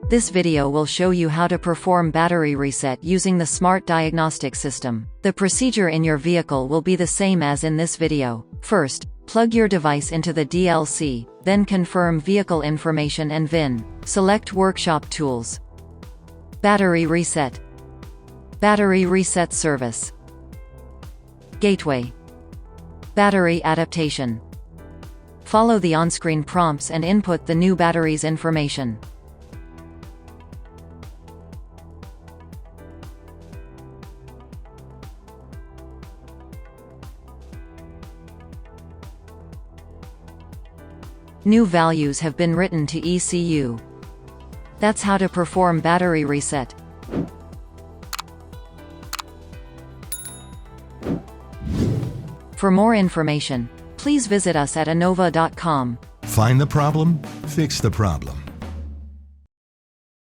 This video will show you how to perform battery reset using the Smart Diagnostic system. The procedure in your vehicle will be the same as in this video. First, plug your device into the DLC, then confirm vehicle information and VIN. Select Workshop Tools. Battery Reset. Battery Reset Service. Gateway. Battery Adaptation. Follow the on-screen prompts and input the new battery's information. New values have been written to ECU. That's how to perform battery reset. For more information, please visit us at innova.com. Find the problem, fix the problem.